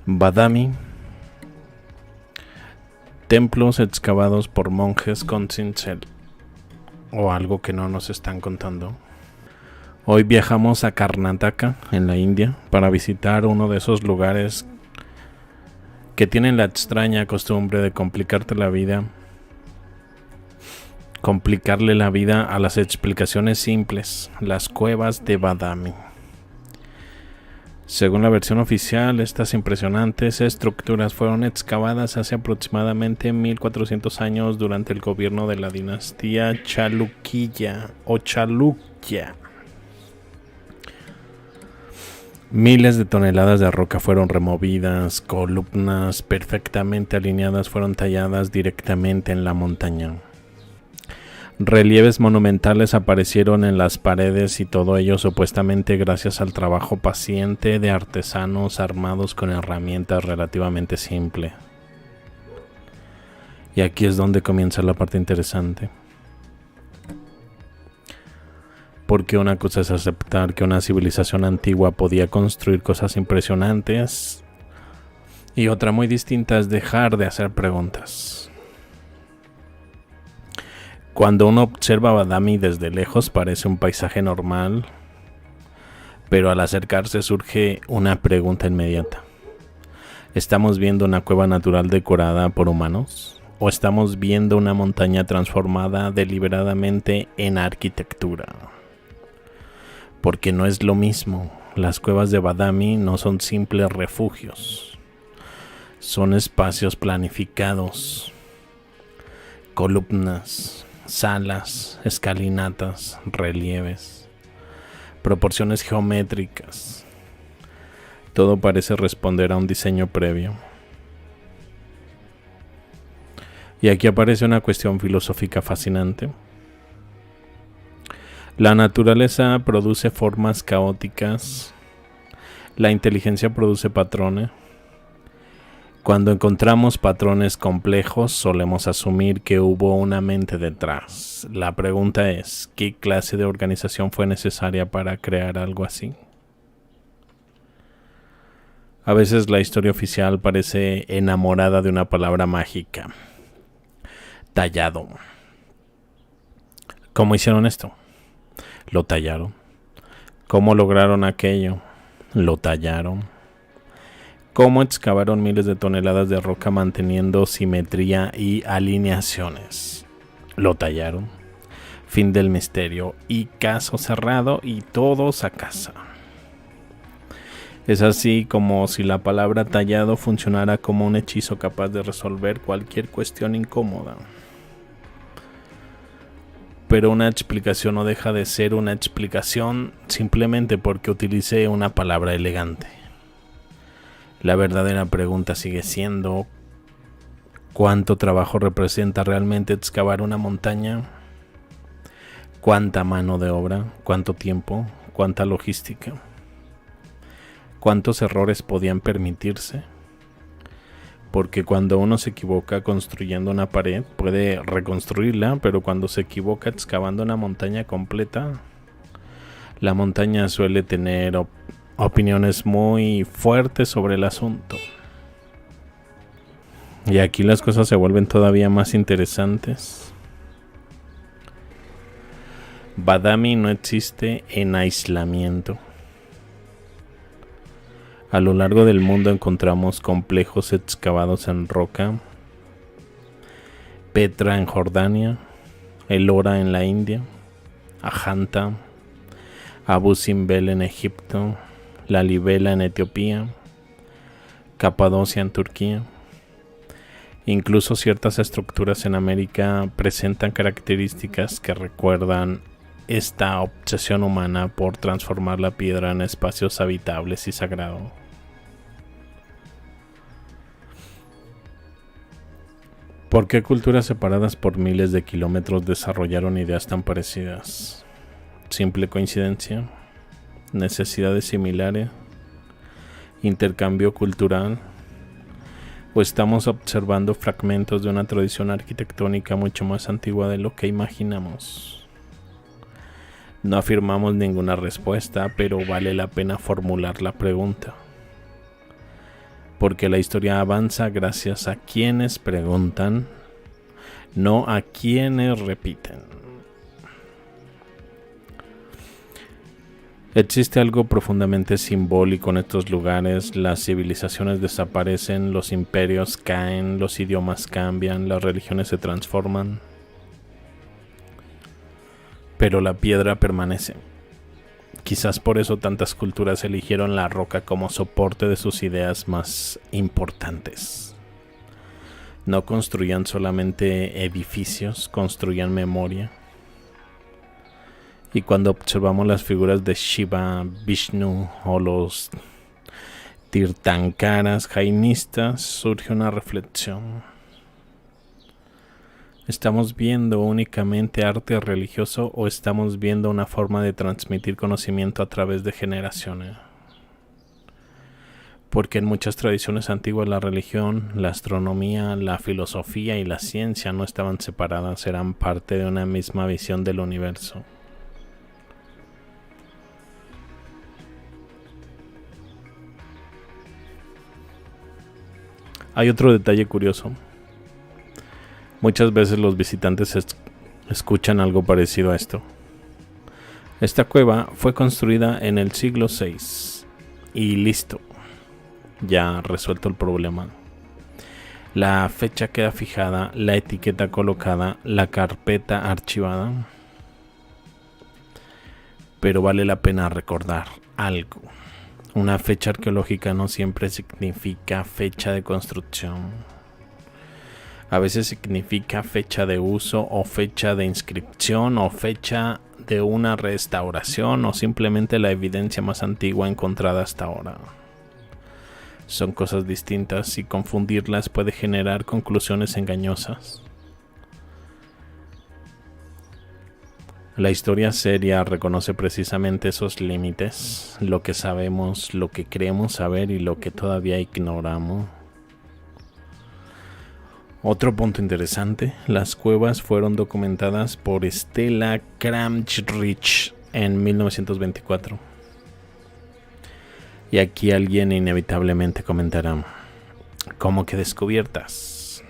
Badami, templos excavados por monjes con cincel, o algo que no nos están contando. Hoy viajamos a Karnataka, en la India, para visitar uno de esos lugares que tienen la extraña costumbre de complicarle la vida a las explicaciones simples, las cuevas de Badami. Según la versión oficial, estas impresionantes estructuras fueron excavadas hace aproximadamente 1400 años durante el gobierno de la dinastía Chalukya o Chalukya. Miles de toneladas de roca fueron removidas, columnas perfectamente alineadas fueron talladas directamente en la montaña. Relieves monumentales aparecieron en las paredes y todo ello supuestamente gracias al trabajo paciente de artesanos armados con herramientas relativamente simples. Y aquí es donde comienza la parte interesante. Porque una cosa es aceptar que una civilización antigua podía construir cosas impresionantes y otra muy distinta es dejar de hacer preguntas. Cuando uno observa Badami desde lejos parece un paisaje normal, pero al acercarse surge una pregunta inmediata. ¿Estamos viendo una cueva natural decorada por humanos? ¿O estamos viendo una montaña transformada deliberadamente en arquitectura? Porque no es lo mismo. Las cuevas de Badami no son simples refugios. Son espacios planificados, columnas, salas, escalinatas, relieves, proporciones geométricas. Todo parece responder a un diseño previo. Y aquí aparece una cuestión filosófica fascinante. La naturaleza produce formas caóticas. La inteligencia produce patrones. Cuando encontramos patrones complejos, solemos asumir que hubo una mente detrás. La pregunta es, ¿qué clase de organización fue necesaria para crear algo así? A veces la historia oficial parece enamorada de una palabra mágica. Tallado. ¿Cómo hicieron esto? Lo tallaron. ¿Cómo lograron aquello? Lo tallaron. ¿Cómo excavaron miles de toneladas de roca manteniendo simetría y alineaciones? Lo tallaron. Fin del misterio y caso cerrado y todos a casa. Es así como si la palabra tallado funcionara como un hechizo capaz de resolver cualquier cuestión incómoda. Pero una explicación no deja de ser una explicación simplemente porque utilicé una palabra elegante. La verdadera pregunta sigue siendo, ¿cuánto trabajo representa realmente excavar una montaña? ¿Cuánta mano de obra? ¿Cuánto tiempo? ¿Cuánta logística? ¿Cuántos errores podían permitirse? Porque cuando uno se equivoca construyendo una pared, puede reconstruirla, pero cuando se equivoca excavando una montaña completa, la montaña suele tener opiniones muy fuertes sobre el asunto. Y aquí las cosas se vuelven todavía más interesantes. Badami no existe en aislamiento. A lo largo del mundo encontramos complejos excavados en roca, Petra en Jordania, Ellora en la India, Ajanta, Abu Simbel en Egipto, Lalibela en Etiopía, Capadocia en Turquía. Incluso ciertas estructuras en América presentan características que recuerdan esta obsesión humana por transformar la piedra en espacios habitables y sagrados. ¿Por qué culturas separadas por miles de kilómetros desarrollaron ideas tan parecidas? ¿Simple coincidencia? ¿Necesidades similares? ¿Intercambio cultural? ¿O estamos observando fragmentos de una tradición arquitectónica mucho más antigua de lo que imaginamos? No afirmamos ninguna respuesta, pero vale la pena formular la pregunta. porque la historia avanza gracias a quienes preguntan, no a quienes repiten. Existe algo profundamente simbólico en estos lugares. Las civilizaciones desaparecen, los imperios caen, los idiomas cambian, las religiones se transforman, pero la piedra permanece. Quizás por eso tantas culturas eligieron la roca como soporte de sus ideas más importantes. No construían solamente edificios, construían memoria. Y cuando observamos las figuras de Shiva, Vishnu o los Tirthankaras jainistas, surge una reflexión. ¿Estamos viendo únicamente arte religioso o estamos viendo una forma de transmitir conocimiento a través de generaciones? Porque en muchas tradiciones antiguas la religión, la astronomía, la filosofía y la ciencia no estaban separadas, eran parte de una misma visión del universo. Hay otro detalle curioso. Muchas veces los visitantes escuchan algo parecido a esto. Esta cueva fue construida en el siglo VI y listo, ya resuelto el problema. La fecha queda fijada, la etiqueta colocada, la carpeta archivada. Pero vale la pena recordar algo. Una fecha arqueológica no siempre significa fecha de construcción. A veces significa fecha de uso o fecha de inscripción o fecha de una restauración o simplemente la evidencia más antigua encontrada hasta ahora. Son cosas distintas y confundirlas puede generar conclusiones engañosas. La historia seria reconoce precisamente esos límites, lo que sabemos, lo que creemos saber y lo que todavía ignoramos. Otro punto interesante, las cuevas fueron documentadas por Stella Kramrich en 1924. Y aquí alguien inevitablemente comentará, ¿cómo que descubiertas?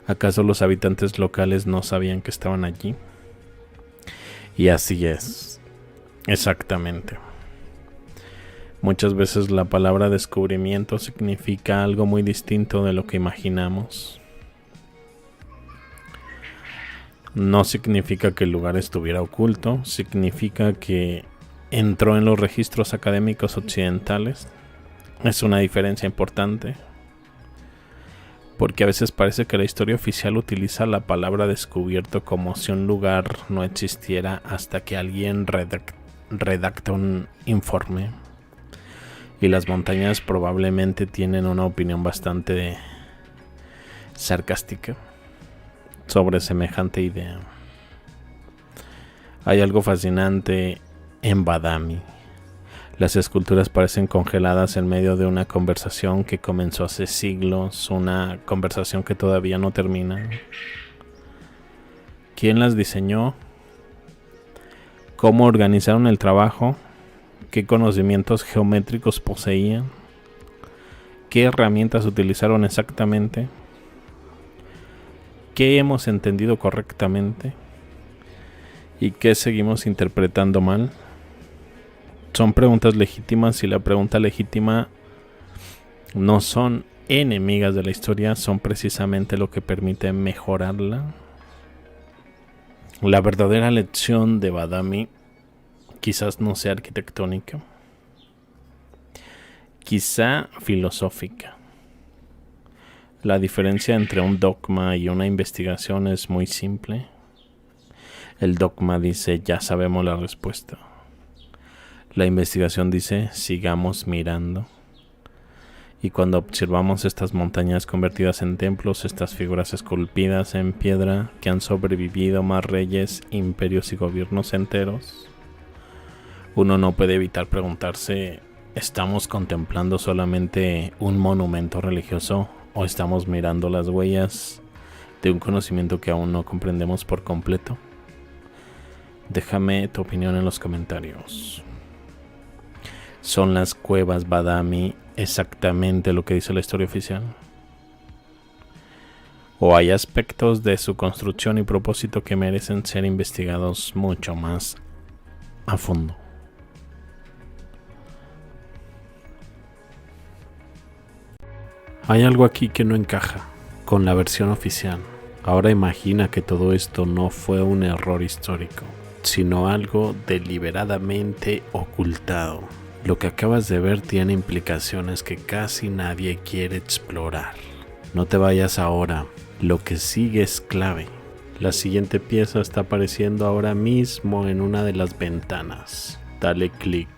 ¿Acaso los habitantes locales no sabían que estaban allí? Y así es, exactamente. Muchas veces la palabra descubrimiento significa algo muy distinto de lo que imaginamos. No significa que el lugar estuviera oculto, significa que entró en los registros académicos occidentales. Es una diferencia importante, porque a veces parece que la historia oficial utiliza la palabra descubierto como si un lugar no existiera hasta que alguien redacta un informe. Y las montañas probablemente tienen una opinión bastante sarcástica sobre semejante idea. Hay algo fascinante en Badami. Las esculturas parecen congeladas en medio de una conversación que comenzó hace siglos, una conversación que todavía no termina. ¿Quién las diseñó? ¿Cómo organizaron el trabajo? ¿Qué conocimientos geométricos poseían? ¿Qué herramientas utilizaron exactamente? ¿Qué hemos entendido correctamente? ¿Y qué seguimos interpretando mal? Son preguntas legítimas y la pregunta legítima no son enemigas de la historia, son precisamente lo que permite mejorarla. La verdadera lección de Badami quizás no sea arquitectónica, quizá filosófica. La diferencia entre un dogma y una investigación es muy simple. El dogma dice, ya sabemos la respuesta. La investigación dice, sigamos mirando. Y cuando observamos estas montañas convertidas en templos, estas figuras esculpidas en piedra que han sobrevivido más reyes, imperios y gobiernos enteros, uno no puede evitar preguntarse, ¿estamos contemplando solamente un monumento religioso o estamos mirando las huellas de un conocimiento que aún no comprendemos por completo? Déjame tu opinión en los comentarios. ¿Son las cuevas Badami exactamente lo que dice la historia oficial? ¿O hay aspectos de su construcción y propósito que merecen ser investigados mucho más a fondo? Hay algo aquí que no encaja con la versión oficial. Ahora imagina que todo esto no fue un error histórico, sino algo deliberadamente ocultado. Lo que acabas de ver tiene implicaciones que casi nadie quiere explorar. No te vayas ahora, lo que sigue es clave. La siguiente pieza está apareciendo ahora mismo en una de las ventanas. Dale clic.